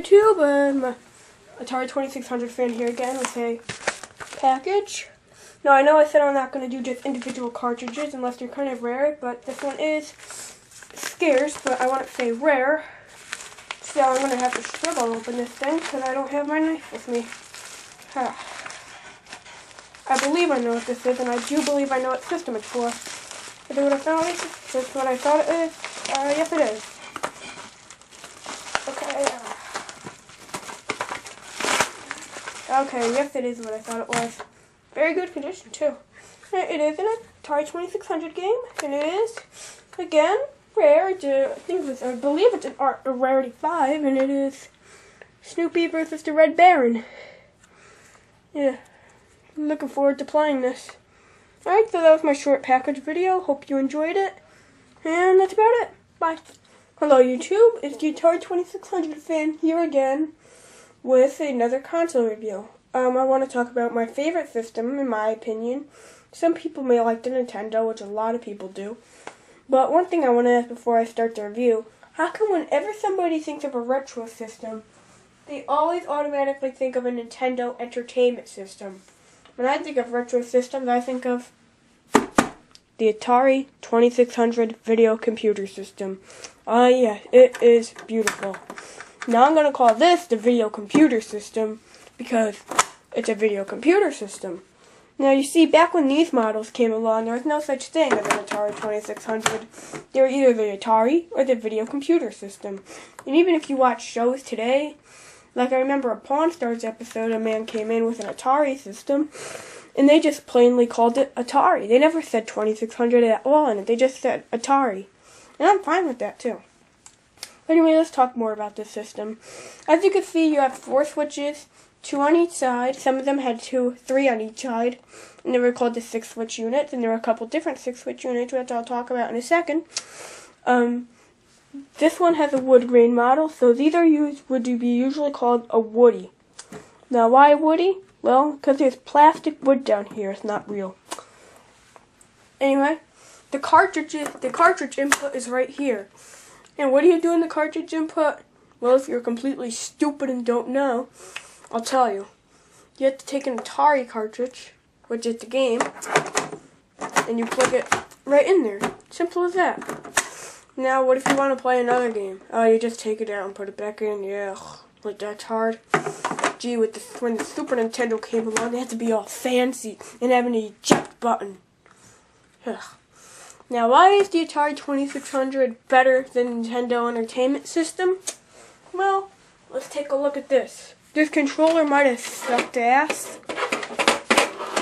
YouTube, and my Atari 2600 fan here again with a package. Now I know I said I'm not going to do just individual cartridges unless they're kind of rare, but this one is scarce, but I want to say rare. So I'm going to have to struggle to open this thing because I don't have my knife with me. I believe I know what this is, and I do believe I know what system it's for. Is it what I thought it is? That's what I thought it is? Yes it is. Okay, yes it is what I thought it was. Very good condition too. It is an Atari 2600 game, and it is, again, rare. I believe it's a rarity 5, and it is Snoopy versus the Red Baron. Yeah, I'm looking forward to playing this. Alright, so that was my short package video. Hope you enjoyed it. And that's about it. Bye. Hello YouTube, it's the Atari 2600 fan here again with another console review. I want to talk about my favorite system, in my opinion. Some people may like the Nintendo, which a lot of people do. But one thing I want to ask before I start the review, how come whenever somebody thinks of a retro system, they always automatically think of a Nintendo Entertainment System? When I think of retro systems, I think of the Atari 2600 video computer system. Yeah, it is beautiful. Now I'm going to call this the video computer system because it's a video computer system. Now you see, back when these models came along, there was no such thing as an Atari 2600. They were either the Atari or the video computer system. And even if you watch shows today, like I remember a Pawn Stars episode, a man came in with an Atari system, and they just plainly called it Atari. They never said 2600 at all in it. They just said Atari. And I'm fine with that too. Anyway, let's talk more about this system. As you can see, you have 4 switches, 2 on each side. Some of them had 3 on each side. And they were called the 6-switch units. And there were a couple different 6-switch units, which I'll talk about in a second. This one has a wood grain model, so these would be usually called a woody. Now, why woody? Well, because there's plastic wood down here. It's not real. Anyway, the cartridge input is right here. And what do you do in the cartridge input? Well, if you're completely stupid and don't know, I'll tell you. You have to take an Atari cartridge, which is the game, and you plug it right in there. Simple as that. Now, what if you want to play another game? Oh, you just take it out and put it back in. Yeah, like that's hard. Gee, when the Super Nintendo came along, they had to be all fancy and have an eject button. Ugh. Now, why is the Atari 2600 better than Nintendo Entertainment System? Well, let's take a look at this. This controller might have sucked ass,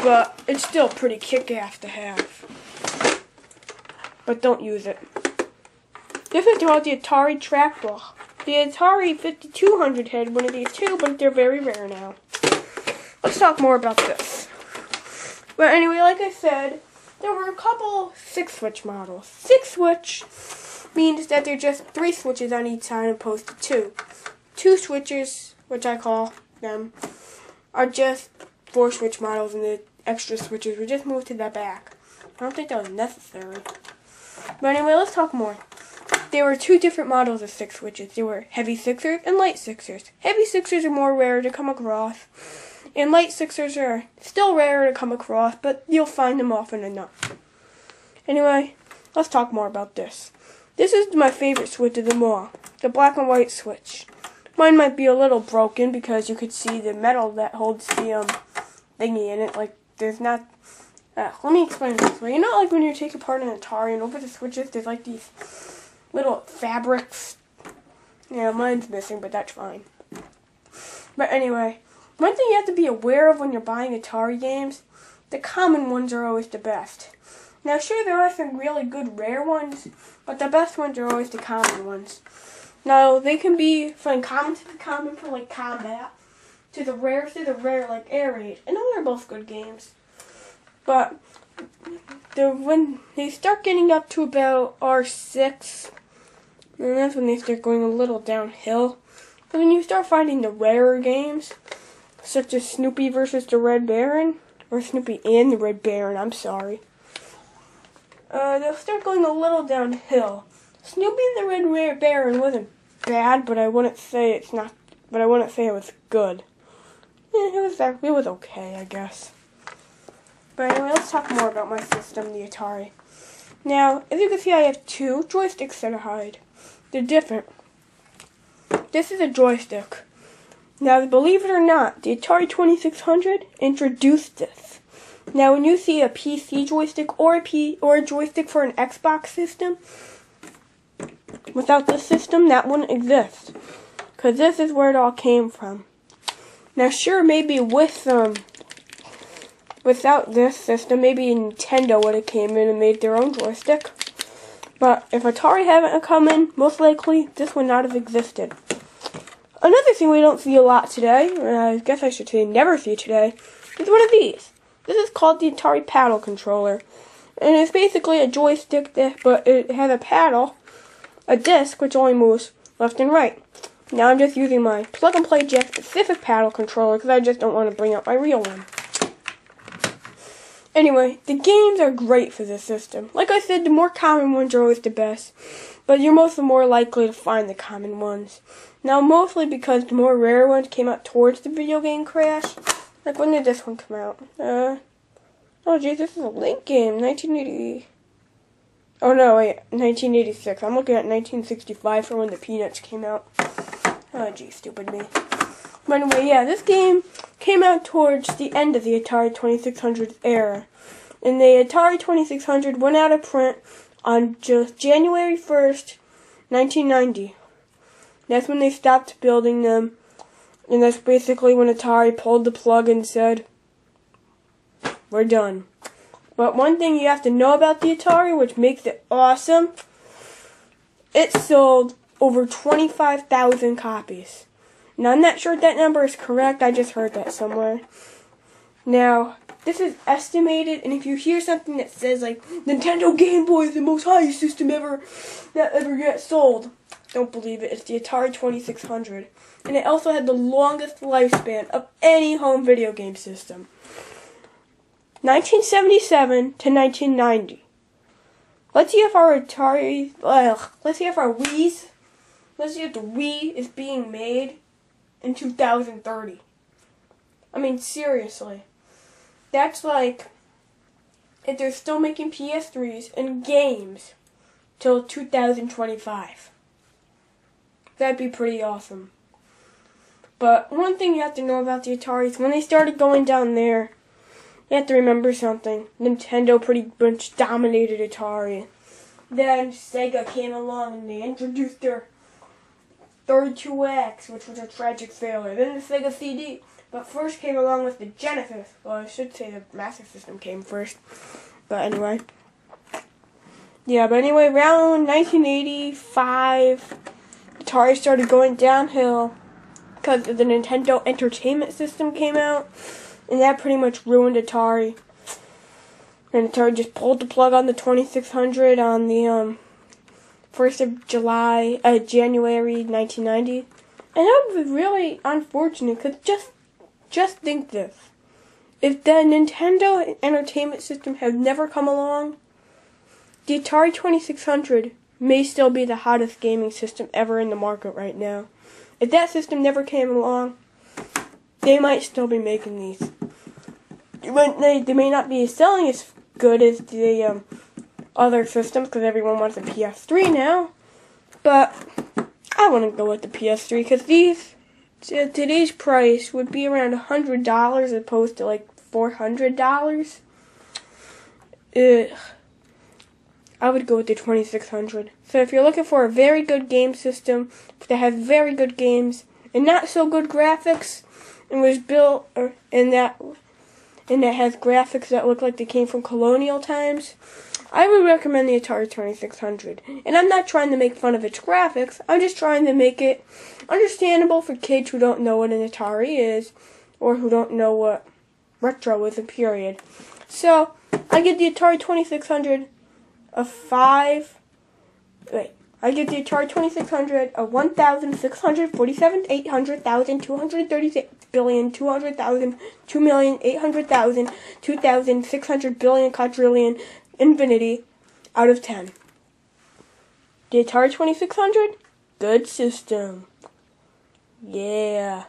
but it's still pretty kick-ass to have. But don't use it. This is about the Atari trackball. The Atari 5200 had one of these too, but they're very rare now. Let's talk more about this. But anyway, like I said, there were a couple 6-switch models. 6-switch means that they're just 3 switches on each side opposed to 2. 2 switches, which I call them, are just 4-switch models, and the extra switches were just moved to the back. I don't think that was necessary. But anyway, let's talk more. There were 2 different models of 6 switches. There were heavy 6ers and light 6ers. Heavy 6ers are more rare to come across, and light 6ers are still rarer to come across, but you'll find them often enough. Anyway, let's talk more about this. This is my favorite switch of them all, the black and white switch. Mine might be a little broken because you could see the metal that holds the thingy in it. Like, there's not... let me explain it this way. You know, like when you take apart an Atari and over the switches, there's like these little fabrics. Yeah, mine's missing, but that's fine. But anyway, one thing you have to be aware of when you're buying Atari games, the common ones are always the best. Now, sure, there are some really good rare ones, but the best ones are always the common ones. Now, they can be from common to the common for like combat, to the rare like Air Raid, and those are both good games. But when they start getting up to about R6, and that's when they start going a little downhill. And then you start finding the rarer games, such as Snoopy versus the Red Baron, or Snoopy and the Red Baron, I'm sorry. They'll start going a little downhill. Snoopy and the Red Baron wasn't bad, but I wouldn't say it's not but I wouldn't say it was good. It was okay, I guess. But anyway, let's talk more about my system, the Atari. Now, as you can see, I have two joysticks set aside. They're different. This is a joystick. Now, believe it or not, the Atari 2600 introduced this. Now, when you see a PC joystick or a joystick for an Xbox system, without this system, that wouldn't exist. Because this is where it all came from. Now, sure, maybe without this system, maybe Nintendo would have came in and made their own joystick. But if Atari hadn't come in, most likely, this would not have existed. Another thing we don't see a lot today, and I guess I should say never see today, is one of these. This is called the Atari paddle controller. And it's basically a joystick, but it has a paddle, a disc, which only moves left and right. Now I'm just using my plug-and-play Jack-specific paddle controller because I just don't want to bring out my real one. Anyway, the games are great for this system. Like I said, the more common ones are always the best, but you're mostly more likely to find the common ones. Now, mostly because the more rare ones came out towards the video game crash. Like, when did this one come out? Oh geez, this is a late game, 1980. Oh no, wait, 1986. I'm looking at 1965 for when the Peanuts came out. Oh geez, stupid me. But anyway, yeah, this game came out towards the end of the Atari 2600 era. And the Atari 2600 went out of print on just January 1st, 1990. That's when they stopped building them. And that's basically when Atari pulled the plug and said, we're done. But one thing you have to know about the Atari, which makes it awesome, it sold over 25,000 copies. Now, I'm not sure if that number is correct. I just heard that somewhere. Now, this is estimated, and if you hear something that says, like, Nintendo Game Boy is the most highest system ever get sold, don't believe it. It's the Atari 2600. And it also had the longest lifespan of any home video game system. 1977 to 1990. Let's see if our let's see if the Wii is being made in 2030. I mean, seriously. That's like, if they're still making PS3s and games till 2025. That'd be pretty awesome. But one thing you have to know about the Atari is when they started going down there, you have to remember something. Nintendo pretty much dominated Atari. Then Sega came along and they introduced their 32X, which was a tragic failure. Then the Sega CD. But first came along with the Genesis. Well, I should say the Master System came first. But anyway. Yeah, but anyway, around 1985, Atari started going downhill because the Nintendo Entertainment System came out. And that pretty much ruined Atari. And Atari just pulled the plug on the 2600 on the 1st of January 1990. And that was really unfortunate because just think this. If the Nintendo Entertainment System had never come along, the Atari 2600 may still be the hottest gaming system ever in the market right now. If that system never came along, they might still be making these. They may not be selling as good as the other systems because everyone wants a PS3 now. But I wouldn't go with the PS3 because these, today's price would be around $100 as opposed to like $400. I would go with the 2600. So if you're looking for a very good game system that has very good games and not so good graphics, and was built and that has graphics that look like they came from colonial times, I would recommend the Atari 2600. And I'm not trying to make fun of its graphics. I'm just trying to make it understandable for kids who don't know what an Atari is or who don't know what retro is, period. So I give the Atari 2600 I give the Atari 2600 a 1,647, 800,000, 236 billion, 200,000, 2,800,000, 2,600 billion, quadrillion, infinity out of 10. The Atari 2600, good system. Yeah.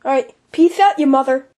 Alright, peace out, you mother.